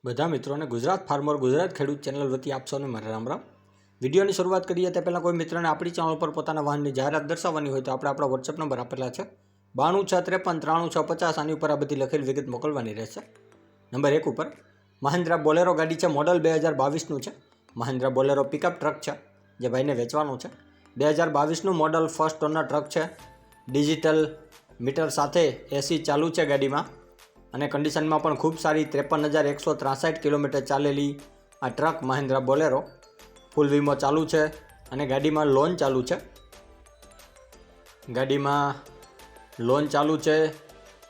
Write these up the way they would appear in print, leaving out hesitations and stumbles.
બધા મિત્રોને ગુજરાત ફાર્મર ગુજરાત ખેડૂત ચેનલ વતી આપ સૌને મારા રામ રામ। વિડીયોની શરૂઆત કરીએ તે પહેલાં કોઈ મિત્રને આપણી ચેનલ પર પોતાના વાહનની જાહેરાત દર્શાવવાની હોય તો આપણે આપણા વોટ્સએપ નંબર આપેલા છે 9263539650। આની ઉપર આ બધી લખેલ વિગત મોકલવાની રહેશે। નંબર 1 ઉપર મહિન્દ્રા બોલેરો ગાડી છે, મોડલ 2022નું છે। મહિન્દ્રા બોલેરો પિકઅપ ટ્રક છે જે ભાઈને વેચવાનું છે। 2022નું મોડલ ફર્સ્ટ ઓનર ટ્રક છે। ડિજિટલ મીટર સાથે એસી ચાલુ છે ગાડીમાં અને કન્ડિશનમાં પણ ખૂબ સારી 53,163 કિલોમીટર ચાલેલી આ ટ્રક મહિન્દ્રા બોલેરો ફૂલ વીમો ચાલુ છે અને ગાડીમાં લોન ચાલુ છે। ગાડીમાં લોન ચાલુ છે।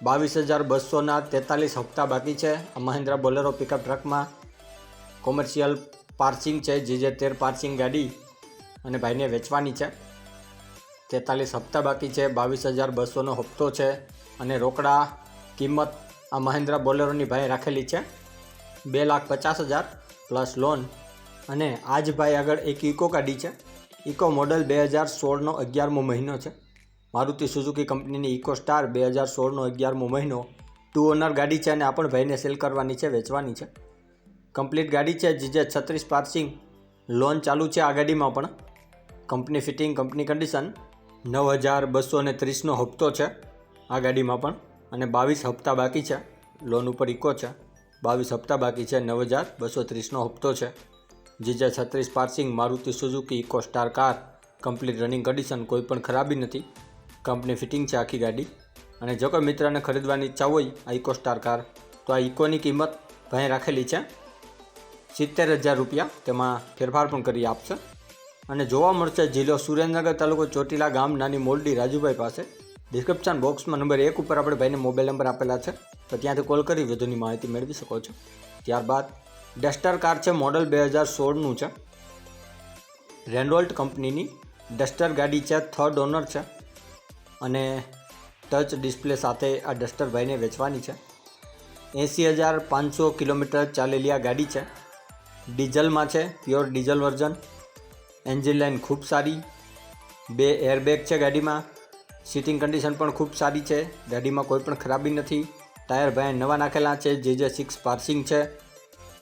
22,243 હપ્તા બાકી છે। આ મહિન્દ્રા બોલેરો પિકઅપ ટ્રકમાં કોમર્શિયલ પાર્સિંગ છે, GJ13 પાર્સિંગ ગાડી અને ભાઈને વેચવાની છે। 43 હપ્તા બાકી છે, 22,200નો હપ્તો છે અને રોકડા કિંમત આ મહિન્દ્રા બોલેરોની ભાઈ રાખેલી છે 2,50,000 પ્લસ લોન। અને આજ ભાઈ આગળ એક ઇકો ગાડી છે, ઇકો મોડલ 2016નો 11મો મહિનો છે। મારુતિ સુઝુકી કંપનીની ઇકો સ્ટાર 2016નો 11મો મહિનો 2 ઓનર ગાડી છે અને આ પણ ભાઈને સેલ કરવાની છે, વેચવાની છે। કમ્પ્લીટ ગાડી છે, GJ36 પાર્સિંગ, લોન ચાલુ છે આ ગાડીમાં પણ, કંપની ફિટિંગ, કંપની કન્ડિશન। 9,230નો હપ્તો છે આ ગાડીમાં પણ અને 22 હપ્તા બાકી છે। લોન ઉપર ઇકો છે, 22 હપ્તા બાકી છે, 9,230નો હપ્તો છે। GJ36 passing, Maruti Suzuki Eeco star car, complete running condition, કોઈ પણ ખરાબી નથી, કંપની ફિટિંગ છે આખી ગાડી। અને જો કોઈ મિત્રને ખરીદવાની ઈચ્છા હોય આ ઇકો સ્ટાર કાર તો આ ઇકોની કિંમત ભાઈ રાખેલી છે 70,000 રૂપિયા, તેમાં ફેરફાર પણ કરી આપશે। અને જોવા મળશે જિલ્લો સુરેન્દ્રનગર, તાલુકો ચોટીલા, ગામ નાની મોરડી, રાજુભાઈ પાસે। ડિસ્ક્રિપ્શન બોક્સમાં નંબર 1 ઉપર આપણે ભાઈને મોબાઈલ નંબર આપેલા છે, તો ત્યાંથી કોલ કરી વધુની માહિતી મેળવી શકો છો। ત્યારબાદ ડસ્ટર કાર છે, મોડલ 2016નું છે, રેનોલ્ટ કંપનીની ડસ્ટર ગાડી છે, થર્ડ ઓનર છે અને ટચ ડિસ્પ્લે સાથે આ ડસ્ટર ભાઈને વેચવાની છે। 80,500 કિલોમીટર ચાલેલી આ ગાડી છે, ડીઝલમાં છે, pure diesel version. Engine line ખૂબ સારી, 2 એરબેગ છે ગાડીમાં, સીટિંગ કન્ડિશન પણ ખૂબ સારી છે, ગાડીમાં કોઈ પણ ખરાબી નથી, ટાયર ભાઈ નવા નાખેલા છે, GJ6 પાર્સિંગ છે।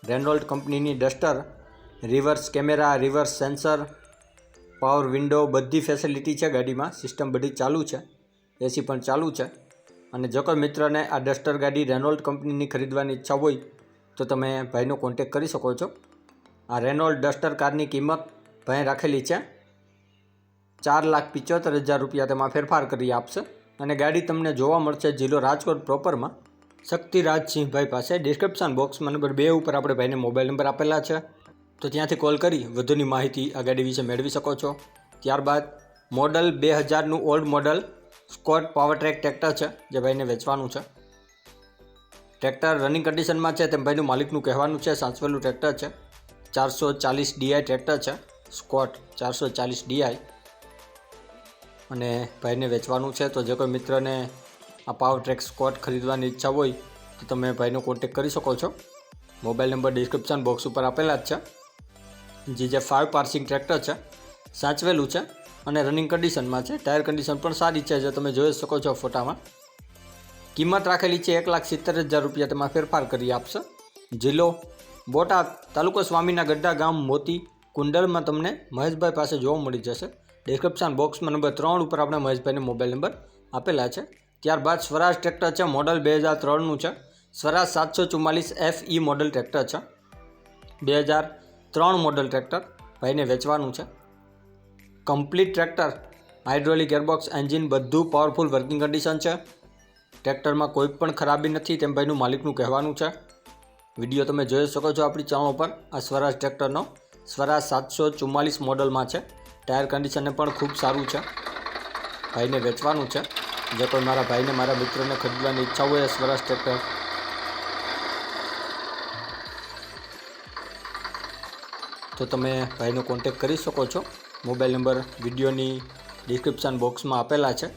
રેનોલ્ટ કંપનીની duster, reverse camera, reverse sensor, power window, બધી ફેસિલિટી છે ગાડીમાં, સિસ્ટમ બધી ચાલુ છે, એસી પણ ચાલુ છે। અને જો કોઈ મિત્રને આ ડસ્ટર ગાડી રેનોલ્ટ કંપનીની ખરીદવાની ઈચ્છા હોય તો તમે ભાઈનો કોન્ટેક્ટ કરી શકો છો। આ રેનોલ્ટ ડસ્ટર કારની કિંમત ભાઈ રાખેલી છે 4,75,000 રૂપિયા, તેમાં ફેરફાર કરી આપશે। અને ગાડી તમને જોવા મળશે જિલ્લો રાજકોટ પ્રોપરમાં શક્તિરાજસિંહભાઈ પાસે। ડિસ્ક્રિપ્શન બોક્સમાં નંબર 2 ઉપર આપણે ભાઈને મોબાઈલ નંબર આપેલા છે, તો ત્યાંથી કોલ કરી વધુની માહિતી આ ગાડી વિશે મેળવી શકો છો। ત્યારબાદ મોડલ 2000નું old model Escort Powertrac tractor છે જે ભાઈને વેચવાનું છે। ટ્રેક્ટર રનિંગ કન્ડિશનમાં છે તેમ ભાઈનું માલિકનું કહેવાનું છે, સાચવેલું ટ્રેક્ટર છે। 440 DI ટ્રેક્ટર છે, સ્કોટ 440 DI અને ભાઈને વેચવાનું છે। તો જે કોઈ મિત્રને આ પાવર ટ્રેક સ્કોટ ખરીદવાની ઈચ્છા હોય તો તમે ભાઈનો કોન્ટેક્ટ કરી શકો છો। મોબાઈલ નંબર ડિસ્ક્રિપ્શન બોક્સ ઉપર આપેલા જ છે। GJ5 પાર્સિંગ ટ્રેક્ટર છે, સાચવેલું છે અને રનિંગ કન્ડિશનમાં છે, ટાયર કન્ડિશન પણ સારી છે જે તમે જોઈ શકો છો ફોટામાં। કિંમત રાખેલી છે 1,70,000 રૂપિયા, તેમાં ફેરફાર કરી આપશે। જિલ્લો બોટાદ, તાલુકો સ્વામીના ગઢડા, ગામ મોતી કુંડલમાં તમને મહેશભાઈ પાસે જોવા મળી જશે। ડિસ્ક્રિપ્શન બોક્સમાં નંબર 3 ઉપર આપણે મહેશભાઈને મોબાઈલ નંબર આપેલા છે। ત્યારબાદ સ્વરાજ ટ્રેક્ટર છે, મોડલ 2003નું છે, સ્વરાજ 744 FE મોડલ ટ્રેક્ટર છે, 2003 મોડલ ટ્રેક્ટર ભાઈને વેચવાનું છે। Complete tractor, hydraulic gearbox, engine બધું પાવરફુલ વર્કિંગ કન્ડિશન છે, ટ્રેક્ટરમાં કોઈ પણ ખરાબી નથી તેમ ભાઈનું માલિકનું કહેવાનું છે। વિડીયો તમે જોઈ શકો છો આપણી ચેનલ ઉપર આ સ્વરાજ ટ્રેક્ટરનો, સ્વરાજ 744 મોડલમાં છે, ટાયર કન્ડિશનને પણ ખૂબ સારું છે, ભાઈને વેચવાનું છે। જો કોઈ મારા ભાઈને, મારા મિત્રને ખરીદવાની ઈચ્છા હોય સ્વરાજ ટ્રેક્ટર તો તમે ભાઈનો કોન્ટેક્ટ કરી શકો છો। મોબાઈલ નંબર વિડીયોની ડિસ્ક્રિપ્શન બોક્સમાં આપેલા છે,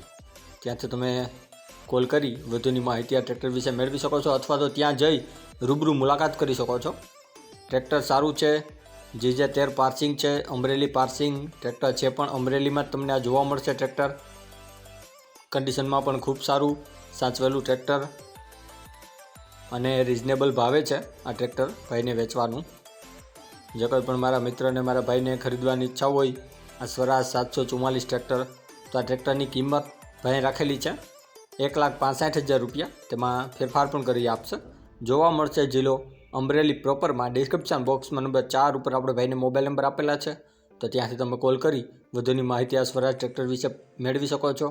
ત્યાંથી તમે કોલ કરી વધુની માહિતી આ ટ્રેક્ટર વિશે મેળવી શકો છો અથવા તો ત્યાં જઈ રૂબરૂ મુલાકાત કરી શકો છો। ટ્રેક્ટર સારું છે, GJ13 પાર્સિંગ છે, અમરેલી પાર્સિંગ ટ્રેક્ટર છે પણ અમરેલીમાં જ તમને આ જોવા મળશે। ટ્રેક્ટર કન્ડિશનમાં પણ ખૂબ સારું સાચવેલું ટ્રેક્ટર અને રિઝનેબલ ભાવે છે આ ટ્રેક્ટર ભાઈને વેચવાનું. જે કોઈ પણ મારા મિત્ર અને મારા ભાઈને ખરીદવાની ઈચ્છા હોય આ સ્વરાજ 744 ટ્રેક્ટર, તો આ ટ્રેક્ટરની કિંમત ભાઈ રાખેલી છે 1,65,000 રૂપિયા. તેમાં ફેરફાર પણ કરી આપશે. જોવા મળશે જિલ્લો અમરેલી પ્રોપરમાં. ડિસ્ક્રિપ્શન બોક્સમાં નંબર 4 ઉપર આપણે ભાઈને મોબાઈલ નંબર આપેલા છે, તો ત્યાંથી તમે કોલ કરી વધુની માહિતી આ સ્વરાજ ટ્રેક્ટર વિશે મેળવી શકો છો.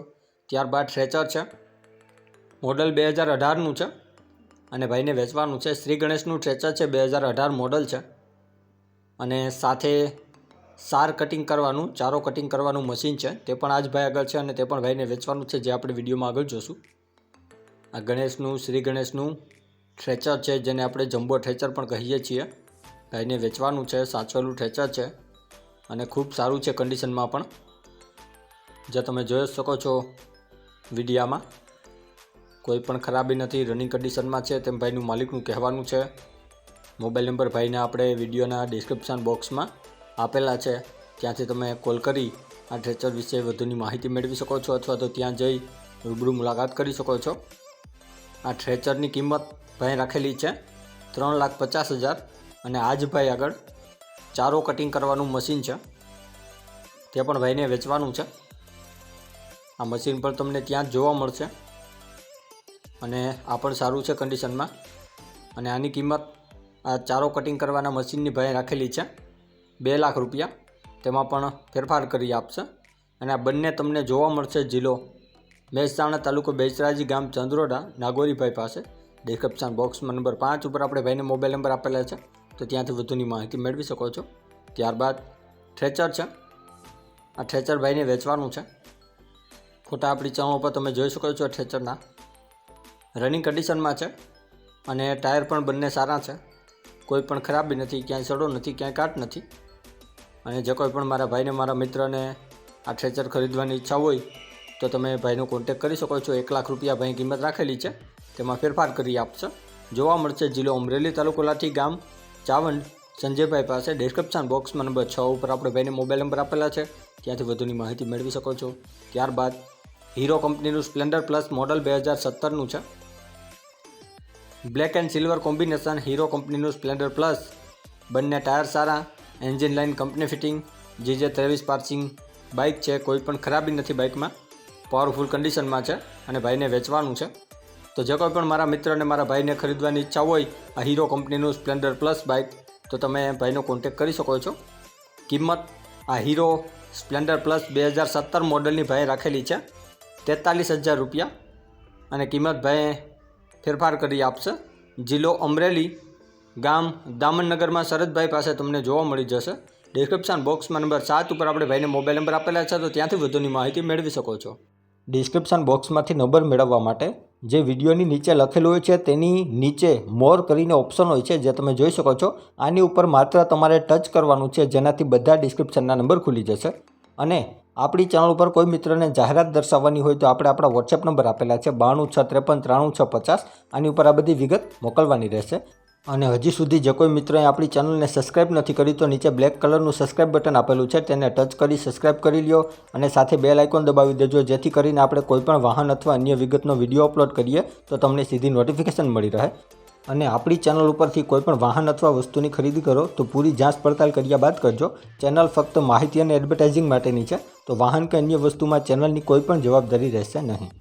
ત્યારબાદ ટ્રેચર છે, મોડલ 2018નું છે અને ભાઈને વેચવાનું છે. શ્રી ગણેશનું ટ્રેચર છે, 2018 મોડલ છે અને સાથે સાર કટિંગ કરવાનું, ચારો કટિંગ કરવાનું મશીન છે. તે પણ આ જ ભાઈ આગળ છે અને તે પણ ભાઈને વેચવાનું છે, જે આપણે વિડીયોમાં આગળ જોશું. આ ગણેશનું, શ્રી ગણેશનું ટ્રેચર છે, જેને આપણે જમ્બો ટ્રેચર પણ કહીએ છીએ. ભાઈને વેચવાનું છે. સાચવેલું ટ્રેચર છે અને ખૂબ સારું છે કન્ડિશનમાં પણ, જે તમે જોઈ શકો છો વિડીયામાં. કોઈ પણ ખરાબી નથી, રનિંગ કન્ડિશનમાં છે તેમ ભાઈનું માલિકનું કહેવાનું છે. મોબાઈલ નંબર ભાઈને આપણે વિડીયોના ડિસ્ક્રિપ્શન બોક્સમાં આપેલા છે, ત્યાંથી તમે કોલ કરી આ ટ્રેચર વિશે વધુની માહિતી મેળવી શકો છો અથવા તો ત્યાં જઈ રૂબરૂ મુલાકાત કરી શકો છો. આ ટ્રેચરની કિંમત ભાઈ રાખેલી છે 3,50,000 અને આ જ ભાઈ આગળ ચારો કટિંગ કરવાનું મશીન છે, તે પણ ભાઈને વેચવાનું છે. આ મશીન પણ તમને ત્યાં જ જોવા મળશે અને આ પણ સારું છે કન્ડિશનમાં. અને આની કિંમત આ ચારો કટિંગ કરવાના મશીનની ભાઈ રાખેલી છે 2 લાખ રૂપિયા. તેમાં પણ ફેરફાર કરી આપશે. અને આ બંને તમને જોવા મળશે જિલ્લો મહેસાણા, તાલુકો બેચરાજી, ગામ ચંદ્રોડા, નાગોરીભાઈ પાસે. ડિસ્ક્રિપ્શન બોક્સમાં નંબર 5 ઉપર આપણે ભાઈને મોબાઈલ નંબર આપેલા છે, તો ત્યાંથી વધુની માહિતી મેળવી શકો છો. ત્યારબાદ ટ્રેચર છે, આ ટ્રેચર ભાઈને વેચવાનું છે. ફોટા આપણી ચેનલ ઉપર તમે જોઈ શકો છો ટ્રેચરના. રનિંગ કન્ડિશનમાં છે અને ટાયર પણ બંને સારા છે. કોઈ પણ ખરાબી નથી, ક્યાંય સડો નથી, ક્યાંય કાટ નથી. અને જે કોઈ પણ મારા ભાઈને, મારા મિત્રને આ ટ્રેચર ખરીદવાની ઈચ્છા હોય તો તમે ભાઈનો કોન્ટેક કરી શકો છો. 1 લાખ રૂપિયા ભાઈ કિંમત રાખેલી છે, તેમાં ફેરફાર કરી આપશે. જોવા મળશે જિલ્લો અમરેલી, તાલુકો લાઠી, ગામ ચાવંડ, સંજયભાઈ પાસે. ડિસ્ક્રિપ્શન બોક્સમાં નંબર 6 ઉપર આપણે ભાઈને મોબાઈલ નંબર આપેલા છે, ત્યાંથી વધુની માહિતી મેળવી શકો છો. ત્યારબાદ હીરો કંપનીનું સ્પ્લેન્ડર પ્લસ મોડલ 2017નું છે. Black and silver combination Hero કંપનીનું સ્પ્લેન્ડર પ્લસ. બંને ટાયર સારા, engine line company fitting, GJ 23 passing bike છે. કોઈ પણ ખરાબી નથી બાઇકમાં, પાવરફુલ કન્ડિશનમાં છે અને ભાઈને વેચવાનું છે. તો જે કોઈ પણ મારા મિત્ર અને મારા ભાઈને ખરીદવાની ઈચ્છા હોય આ હીરો કંપનીનું સ્પ્લેન્ડર પ્લસ બાઇક, તો તમે ભાઈનો કોન્ટેક કરી શકો છો. કિંમત આ હીરો સ્પ્લેન્ડર પ્લસ 2017 મોડલની ભાઈ રાખેલી છે 43,000 રૂપિયા અને કિંમત ભાઈ ફેરફાર કરી આપશે. જિલ્લો અમરેલી, ગામ દામનનગરમાં શરદભાઈ પાસે તમને જોવા મળી જશે. ડિસ્ક્રિપ્શન બોક્સમાં નંબર 7 ઉપર આપણે ભાઈને મોબાઈલ નંબર આપેલા છે, તો ત્યાંથી વધુની માહિતી મેળવી શકો છો. ડિસ્ક્રિપ્શન બોક્સમાંથી નંબર મેળવવા માટે જે વિડીયોની નીચે લખેલું હોય છે તેની નીચે મોર કરીને ઓપ્શન હોય છે, જે તમે જોઈ શકો છો. આની ઉપર માત્ર તમારે ટચ કરવાનું છે, જેનાથી બધા ડિસ્ક્રિપ્શનના નંબર ખુલી જશે. અને આપણી ચેનલ ઉપર કોઈ મિત્રને જાહેરાત દર્શાવવાની હોય તો આપણે આપણા વોટ્સએપ નંબર આપેલા છે 9263539650. આની ઉપર આ બધી વિગત મોકલવાની રહેશે. અને હજી સુધી જે કોઈ મિત્રોએ આપણી ચેનલને સબસ્ક્રાઇબ નથી કરી તો નીચે બ્લેક કલરનું સબસ્ક્રાઇબ બટન આપેલું છે, તેને ટચ કરી સબસ્ક્રાઇબ કરી લ્યો અને સાથે બેલ આઇકોન દબાવી દેજો, જેથી કરીને આપણે કોઈપણ વાહન અથવા અન્ય વિગતનો વિડીયો અપલોડ કરીએ તો તમને સીધી નોટિફિકેશન મળી રહે. અને આપણી ચેનલ ઉપરથી કોઈપણ વાહન અથવા વસ્તુની ખરીદી કરો તો પૂરી જાંચ પડતાલ કર્યા બાદ કરજો. ચેનલ ફક્ત માહિતી અને એડવર્ટાઇઝિંગ માટેની છે, તો વાહન કે અન્ય વસ્તુમાં ચેનલની કોઈ પણ જવાબદારી રહેશે નહીં.